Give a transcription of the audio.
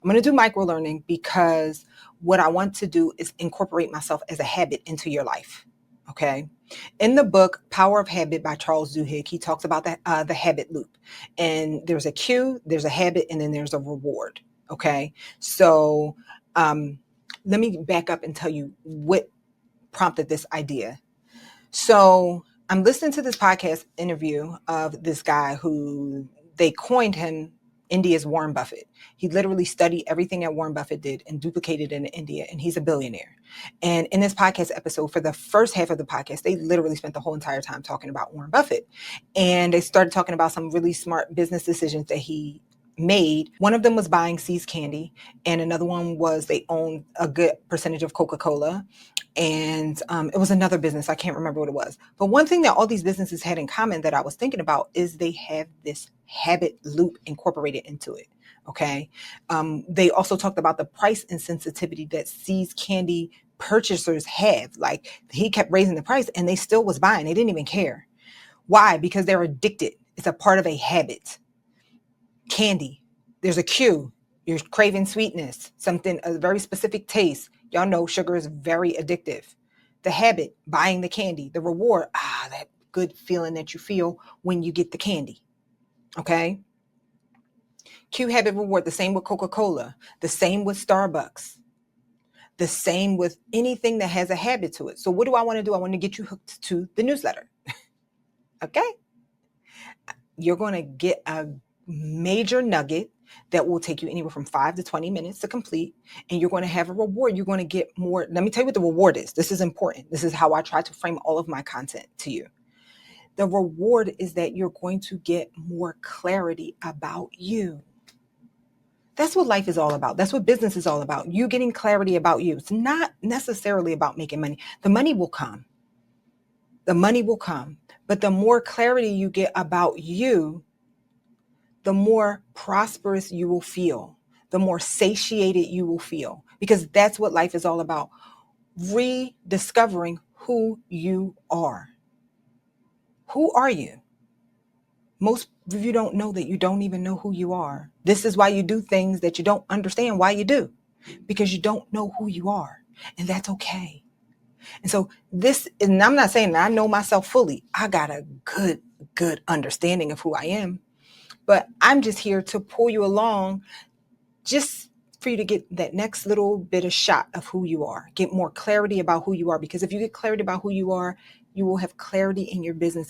I'm going to do microlearning because what I want to do is incorporate myself as a habit into your life. Okay. In the book Power of Habit by Charles Duhigg, he talks about the habit loop. And there's a cue, there's a habit, and then there's a reward. Okay. So let me back up and tell you what prompted this idea. So I'm listening to this podcast interview of this guy who they coined him India's Warren Buffett. He literally studied everything that Warren Buffett did and duplicated it in India, and he's a billionaire. And in this podcast episode, for the first half of the podcast, they literally spent the whole entire time talking about Warren Buffett. And they started talking about some really smart business decisions that he made. One of them was buying See's Candy, and another one was they owned a good percentage of Coca-Cola. And it was another business. I can't remember what it was. But one thing that all these businesses had in common that I was thinking about is they have this habit loop incorporated into it. Okay. They also talked about the price insensitivity that See's Candy purchasers have. Like, he kept raising the price and they still was buying. They didn't even care. Why? Because they're addicted. It's a part of a habit. Candy, there's a cue. You're craving sweetness, something, a very specific taste. Y'all know sugar is very addictive. The habit, buying the candy, the reward, that good feeling that you feel when you get the candy. Okay. Cue, habit, reward. The same with Coca-Cola, the same with Starbucks, the same with anything that has a habit to it. So what do I want to do? I want to get you hooked to the newsletter. Okay. You're going to get a major nugget that will take you anywhere from 5 to 20 minutes to complete. And you're going to have a reward. You're going to get more. Let me tell you what the reward is. This is important. This is how I try to frame all of my content to you. The reward is that you're going to get more clarity about you. That's what life is all about. That's what business is all about. You getting clarity about you. It's not necessarily about making money. The money will come. The money will come. But the more clarity you get about you, the more prosperous you will feel, the more satiated you will feel, because that's what life is all about. Rediscovering who you are. Who are you? Most of you don't know that you don't even know who you are. This is why you do things that you don't understand why you do, because you don't know who you are, and that's okay. And so and I'm not saying that I know myself fully. I got a good understanding of who I am. But I'm just here to pull you along just for you to get that next little bit of shot of who you are. Get more clarity about who you are. Because if you get clarity about who you are, you will have clarity in your business.